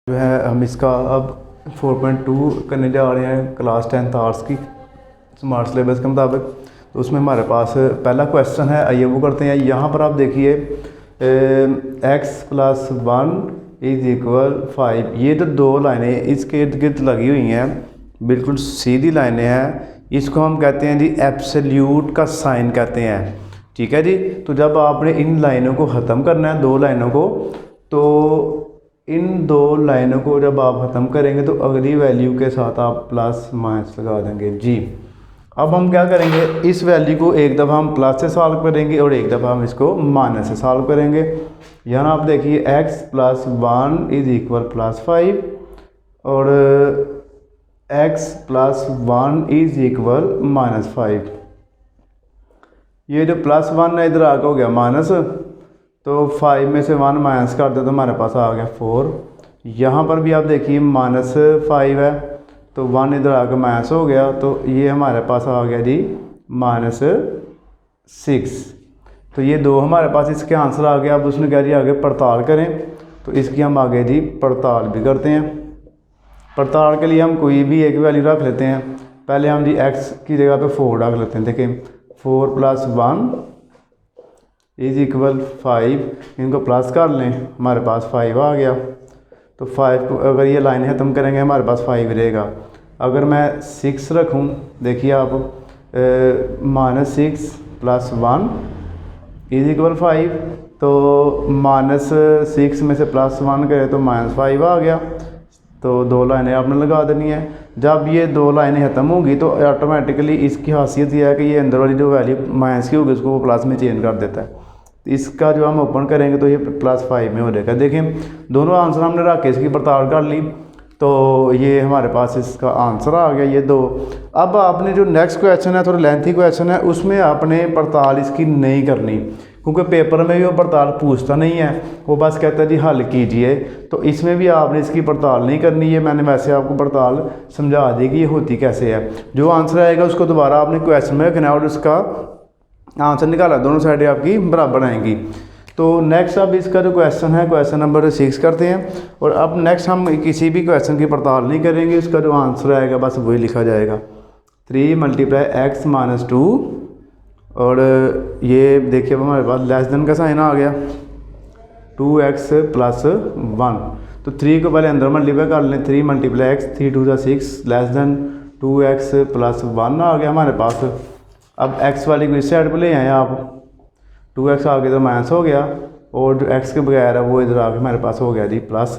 जो है हम इसका अब 4.2 करने जा रहे हैं क्लास 10th आर्ट्स की स्मार्ट सिलेबस के मुताबिक। तो उसमें हमारे पास पहला क्वेश्चन है, आइए वो करते हैं। यहाँ पर आप देखिए x+1 = 5। ये जो दो लाइनें इसके इर्द गिर्द लगी हुई हैं, बिल्कुल सीधी लाइनें हैं। इसको हम कहते हैं जी एब्सोल्यूट का साइन कहते हैं, ठीक है जी। तो जब आपने इन लाइनों को ख़त्म करना है, दो लाइनों को, तो इन दो लाइनों को जब आप ख़त्म करेंगे तो अगली वैल्यू के साथ आप प्लस माइनस लगा देंगे जी। अब हम क्या करेंगे, इस वैल्यू को एक दफ़ा हम प्लस से सॉल्व करेंगे और एक दफ़ा हम इसको माइनस से सॉल्व करेंगे। यहाँ आप देखिए x+1 = +5 और x+1 = -5। ये जो +1 है इधर आके हो गया माइनस, तो 5 में से 1 माइनस कर दे तो हमारे पास आ गया 4। यहाँ पर भी आप देखिए -5 है, तो 1 इधर आकर माइनस हो गया, तो ये हमारे पास आ गया जी -6। तो ये दो हमारे पास इसके आंसर आ गया। अब उसने कह दिया आगे पड़ताल करें, तो इसकी हम आगे जी पड़ताल भी करते हैं। पड़ताल के लिए हम कोई भी एक वैल्यू रख लेते हैं। पहले हम जी x की जगह पे 4 रख लेते हैं। देखें 4+1 = 5, इनको प्लस कर लें, हमारे पास 5 आ गया। तो 5 को अगर ये लाइन ख़त्म करेंगे हमारे पास 5 रहेगा। अगर मैं 6 रखूं, देखिए आप -6 + 1 = 5, तो -6 में से +1 करें तो -5 आ गया। तो दो लाइनें आपने लगा देनी है। जब ये दो लाइनें ख़त्म होंगी तो ऑटोमेटिकली इसकी खासियत यह है कि ये अंदर वाली जो वैल्यू माइनस की होगी उसको वो प्लस में चेंज कर देता है। इसका जो हम ओपन करेंगे तो ये +5 में हो जाएगा। देखें दोनों आंसर हमने रख के इसकी पड़ताल कर ली, तो ये हमारे पास इसका आंसर आ गया ये दो। अब आपने जो नेक्स्ट क्वेश्चन है, थोड़ा लेंथी क्वेश्चन है, उसमें आपने पड़ताल इसकी नहीं करनी, क्योंकि पेपर में भी वो पड़ताल पूछता नहीं है, वो बस कहता है जी हल कीजिए। तो इसमें भी आपने इसकी पड़ताल नहीं करनी है। मैंने वैसे आपको पड़ताल समझा दी कि ये होती कैसे है। जो आंसर आएगा उसको दोबारा आपने क्वेश्चन में रखना और उसका आंसर निकाला, दोनों साइडें आपकी बराबर आएंगी। तो नेक्स्ट अब इसका जो क्वेश्चन है, क्वेश्चन नंबर 6 करते हैं। और अब नेक्स्ट हम किसी भी क्वेश्चन की पड़ताल नहीं करेंगे, उसका जो आंसर आएगा बस वही लिखा जाएगा। 3 × x - 2, और ये देखिए अब हमारे पास लेस देन का साइन आ गया, 2x + 1। तो 3 को पहले अंदर मल्टीप्लाई कर लें, 3 × x, 3 × 2 = 6, लेस देन 2x + 1 आ गया हमारे पास। अब x वाली को इस साइड पर ले आए आप, 2x आ गया तो माइनस हो गया, और जो x के बगैर है वो इधर आके हमारे पास हो गया जी प्लस।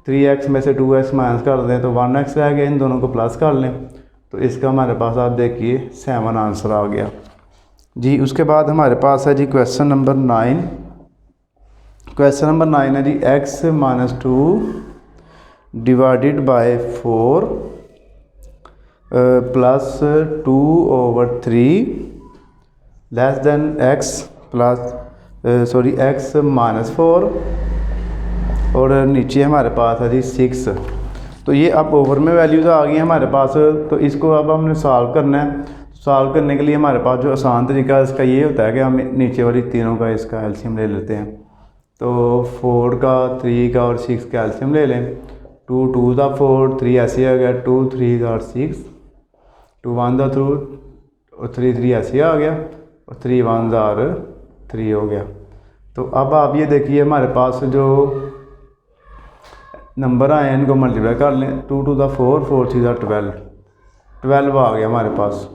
3x में से 2x माइनस कर दें तो 1x रह गया, इन दोनों को प्लस कर लें तो इसका हमारे पास आप देखिए 7 आंसर आ गया जी। उसके बाद हमारे पास है जी क्वेश्चन नंबर 9। क्वेश्चन नंबर 9 है जी x - 2 / 4 + 2/3 लेस देन x - 4, और नीचे हमारे पास है जी 6। तो ये अब ओवर में वैल्यूज़ आ गई हैं हमारे पास। तो इसको अब हमने सॉल्व करना है। सॉल्व करने के लिए हमारे पास जो आसान तरीका है इसका ये होता है कि हम नीचे वाली तीनों का इसका एलसीएम ले लेते हैं। तो 4 का, 3 का और 6 का एलसीएम ले लें। 2 × 2 = 4, 3 ऐसे आ गया, 2 × 3 = 6, 2 × 1 = 2 और 3 × 3 ऐसे आ गया, और 3 × 1 = 3 हो गया। तो अब आप ये देखिए हमारे पास जो नंबर आए हैं इनको मल्टीप्लाई कर लें। 2 × 2 = 4, 4 × 3 = 12, 12 आ गया हमारे पास।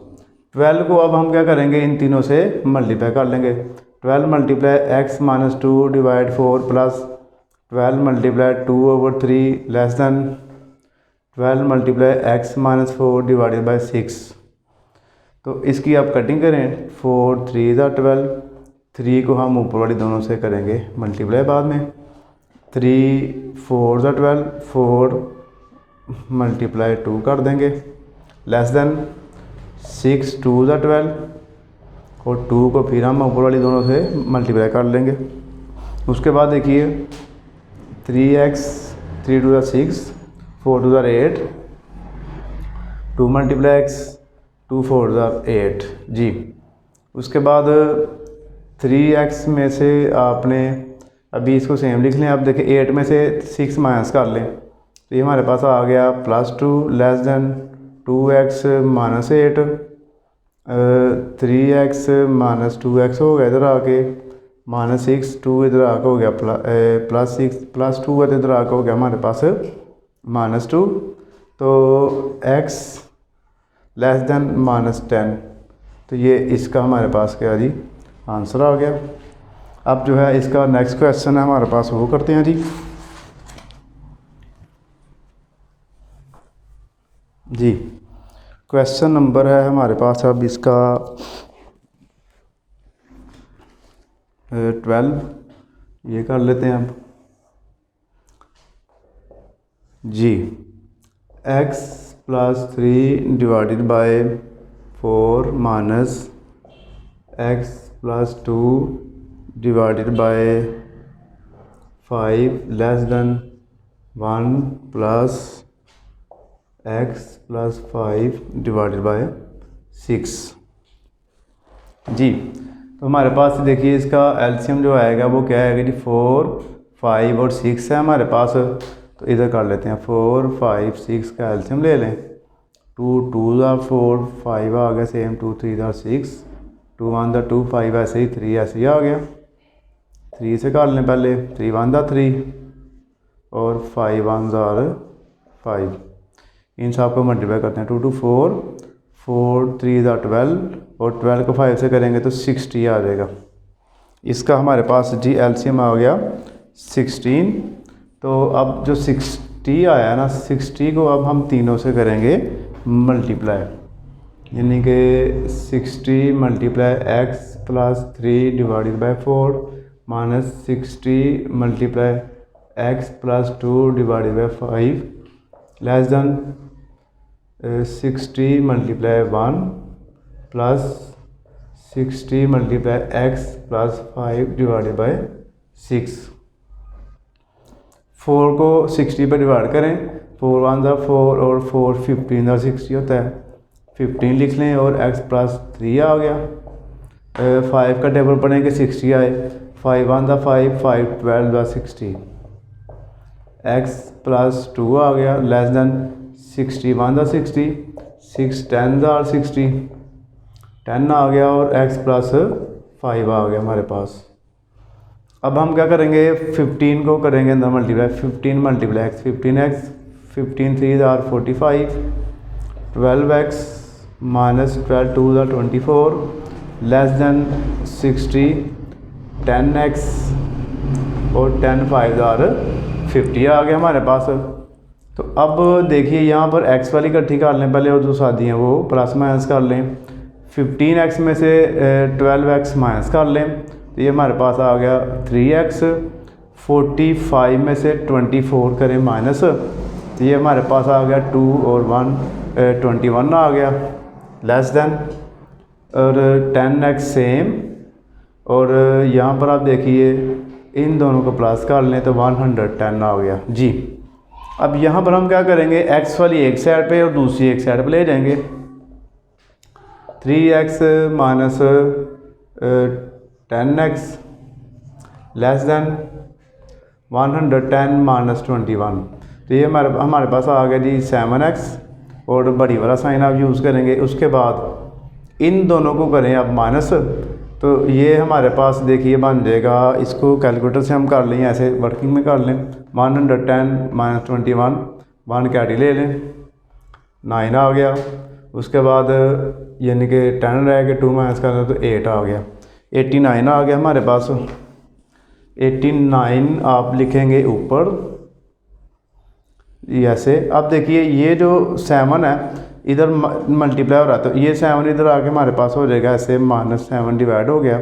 12 को अब हम क्या करेंगे, इन तीनों से मल्टीप्लाई कर लेंगे। 12 × x - 2 / 4 plus 12 × 2/3 less than 12 × x - 4 / 6। तो इसकी आप कटिंग करें, 4 × 3 = 12, 3 को हम ऊपर वाली दोनों से करेंगे मल्टीप्लाई बाद में। 3 × 4 = 12, 4 × 2 कर देंगे, लेस देन 6 × 2 = 12, और 2 को फिर हम ऊपर वाली दोनों से मल्टीप्लाई कर लेंगे। उसके बाद देखिए 3x, 3 × 2 = 6, 4 × 2 = 8, 2 × x, 2 × 4 = 8 जी। उसके बाद 3x में से आपने अभी इसको सेम लिख लें। आप देखिए 8 में से 6 माइनस कर लें तो ये हमारे पास आ गया +2 less than 2x -8, 3x -2x हो गया इधर आके, -6 2 इधर आके हो गया +6 +2 है तो इधर आके हो गया हमारे पास -2। तो x लेस देन -10, तो ये इसका हमारे पास क्या जी आंसर आ गया। अब जो है इसका नेक्स्ट क्वेश्चन है हमारे पास, वो करते हैं जी। क्वेश्चन नंबर है हमारे पास अब इसका 12, ये कर लेते हैं अब जी। x +3 divided by 4 minus x +2 divided by 5 less than 1 plus x +5 divided by 6 जी। तो हमारे पास देखिए इसका एलसीएम जो आएगा वो क्या आएगा जी, 4 5 और 6 है हमारे पास। तो इधर कर लेते हैं 4 5 6 का एलसीएम ले लें। 2 2 4 5 आ गया सेम, 2 3 6 2 1 2 5 ऐसे ही 3 ऐसे ही आ गया। 3 से कर लें पहले, 3 1 3 और 5 1 5, इन सब को मल्टीप्लाई करते हैं। 2 2 4 4 3 12 और 12 को 5 से करेंगे तो 60 आ जाएगा। इसका हमारे पास जी एलसीएम आ गया 16। तो अब जो 60 आया ना, 60 को अब हम तीनों से करेंगे मल्टीप्लाई, यानी कि 60 multiply x +3 divided by 4 minus 60 multiply x +2 divided by 5 less than 60 multiply 1 plus 60 multiply x +5 divided by 6। 4 को 60 पर डिवाइड करें, 4 1 4 और 4 15 60 होता है, 15 लिख लें और x +3 आ गया। 5 का टेबल पढ़ेंगे 60 आए, 5 1 5 5 12 60, x +2 आ गया लेस देन 60 1 60 6 10 60 10 आ गया और x +5 आ गया हमारे पास। अब हम क्या करेंगे, 15 को करेंगे अंदर multiply, 15 multiply x 15x 15 3 45 12x minus 12 2 24 less than 60 10x और 10 5 50 आ गया हमारे पास। तो अब देखिए यहाँ पर x वाली इकट्ठी कर लें पहले और जो सादी हैं वो प्लस माइनस कर लें। 15x में से 12x माइनस कर लें तो ये हमारे पास आ गया 3x। 45 में से 24 करें माइनस तो ये हमारे पास आ गया 2 और 1 21 आ गया लेस देन, और 10x सेम, और यहाँ पर आप देखिए इन दोनों को प्लस कर लें तो 110 आ गया जी। अब यहाँ पर हम क्या करेंगे, x वाली एक साइड पे और दूसरी एक साइड पे ले जाएंगे। 3x minus 10x less than 110 minus 21, तो ये हमारे पास आ गया जी 7x, और बड़ी वाला साइन आप यूज़ करेंगे। उसके बाद इन दोनों को करें आप माइनस, तो ये हमारे पास देखिए बन जाएगा, इसको कैलकुलेटर से हम कर लें, ऐसे वर्किंग में कर लें, 110 माइनस 21 1 कैटी ले लें 9 आ गया। उसके बाद यानी कि 10 रह गया, 2 माइनस कर लें तो 8 आ गया, 89 आ गया हमारे पास। 89 आप लिखेंगे ऊपर ऐसे। अब देखिए ये जो 7 है इधर मल्टीप्लाई हो रहा है तो ये 7 इधर आके हमारे पास हो जाएगा ऐसे, -7 डिवाइड हो गया।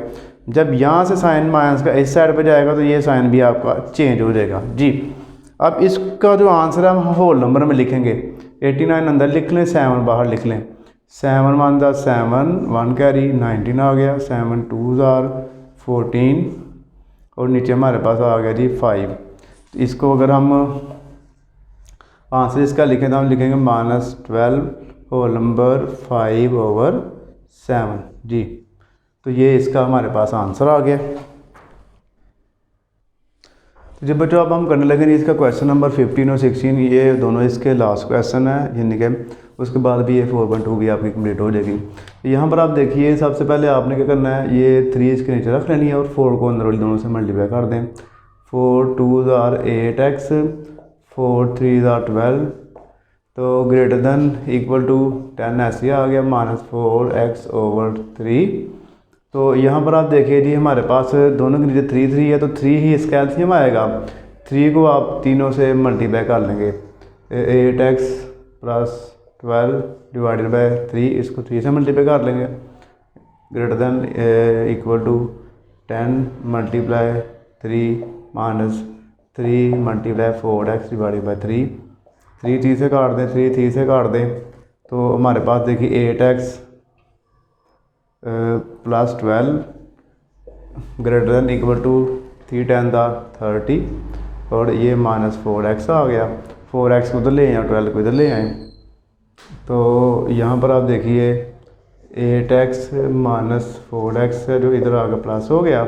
जब यहाँ से साइन माइनस का इस साइड पे जाएगा तो ये साइन भी आपका चेंज हो जाएगा जी। अब इसका जो आंसर है हम होल नंबर में लिखेंगे, 89 अंदर लिख लें, 7 बाहर लिख लें। 7 1 7 1 कैरी 19 आ गया, 7 2 14 और नीचे हमारे पास आ गया जी 5। तो इसको अगर हम आंसर इसका लिखें तो हम लिखेंगे -12 होल नंबर 5/7 जी। तो ये इसका हमारे पास आंसर आ गया। तो जब बच्चों अब हम करने लगे इसका क्वेश्चन नंबर 15 और 16, ये दोनों इसके लास्ट क्वेश्चन है, यानी कि उसके बाद भी ये 4.2 भी आपकी कंप्लीट हो जाएगी। यहाँ पर आप देखिए सबसे पहले आपने क्या करना है, ये 3 इसके नीचे रख लेनी है और 4 को अंदर वाली दोनों से मल्टीप्लाई कर दें। 4 2s are 8x, 4 3s are 12, तो ग्रेटर देन इक्वल टू 10 ऐसे आ गया, -4x/3। तो यहाँ पर आप देखिए जी हमारे पास दोनों के नीचे 3 3 है, तो 3 ही इसका एलसीएम आएगा। 3 को आप तीनों से मल्टीप्लाई कर लेंगे, 8x + 12 डिवाइडेड बाय 3, इसको 3 से मल्टीप्लाई कर लेंगे, greater than equal to 10 × 3 - 3 × 4x divided by 3, 3 3 से काट दें, 3 3 से काट दें, तो हमारे पास देखिए 8x + 12 greater than equal to 3 10 30, और ये -4x आ गया। 4x को इधर ले आए, 12 को इधर ले आए, तो यहाँ पर आप देखिए 8x - 4x जो इधर आगे प्लस हो गया,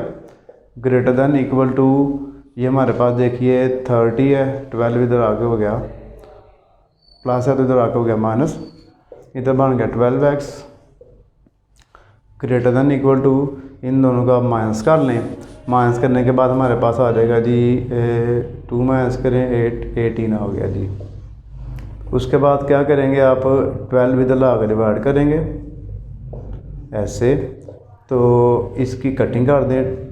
ग्रेटर देन इक्वल टू ये हमारे पास देखिए 30 है, 12 इधर आगे हो गया, प्लस है तो इधर आगे हो गया माइनस, इधर बन गया 12x, greater than equal to इन दोनों का आप माइनस कर लें। माइनस करने के बाद हमारे पास आ जाएगा जी 2 माइनस करें 8 18 हो गया जी। उसके बाद क्या करेंगे आप 12 इधर ला कर डिवाइड करेंगे ऐसे, तो इसकी कटिंग कर दें,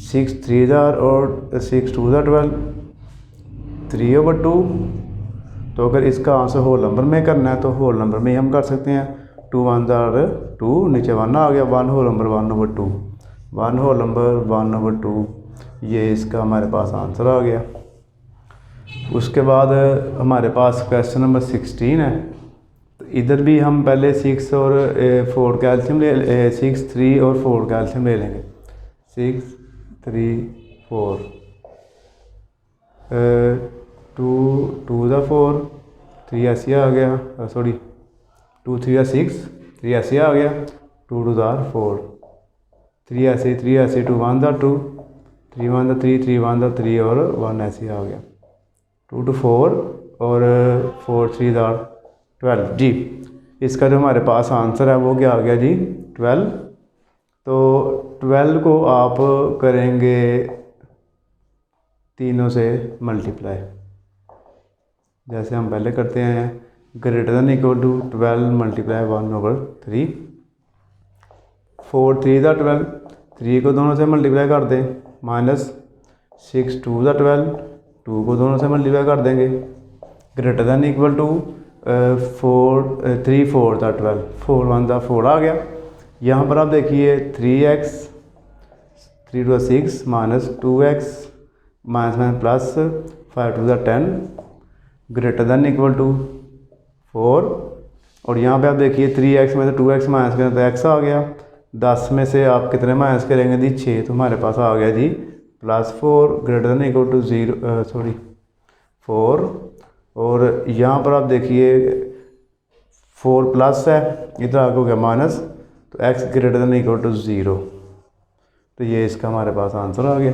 6 3 और 6 2 12, 3/2। तो अगर इसका आंसर होल नंबर में करना है तो होल नंबर में ही हम कर सकते हैं, 2 1 2, नीचे 1 आ गया, 1 होल नंबर 1/2, 1 होल नंबर 1/2, ये इसका हमारे पास आंसर आ गया। उसके बाद हमारे पास क्वेश्चन नंबर 16 है, तो इधर भी हम पहले 6 और 4 का एलसीएम ले 6 3 और 4 का एलसीएम ले लेंगे, 6 3 4, 2 2 4, 3 ऐसे आ गया, सॉरी 2 3 6, 3 ऐसे आ गया, 2 2 4, 3 ऐसे 3 ऐसे, 2 1 2, 3 1 3, 3 1 3 और 1 ऐसे आ गया, 2 2 4 और 4 3 12 जी। इसका जो हमारे पास आंसर है वो क्या आ गया जी 12। तो 12 को आप करेंगे तीनों से मल्टीप्लाई, जैसे हम पहले करते हैं, ग्रेटर देन इक्वल टू 12 × 1/3, 4 3 12, 3 को दोनों से मल्टीप्लाई कर दें, -6 2 12, 2 को दोनों से मल्टीप्लाई कर देंगे, ग्रेटर देन इक्वल टू 3 4 12, 4 1 4 आ गया। यहाँ पर आप देखिए 3x 3 2 6 -2x plus 5 2 10, greater than equal to 4, और यहाँ पे आप देखिए 3x में से 2x माइनस करें तो x आ गया, 10 में से आप कितने माइनस करेंगे जी 6, तो हमारे पास आ गया जी +4 ग्रेटर देन इक्वल टू 4, और यहाँ पर आप देखिए 4 प्लस है, इधर आगे हो गया माइनस, तो x greater than equal to 0, तो ये इसका हमारे पास आंसर आ गया।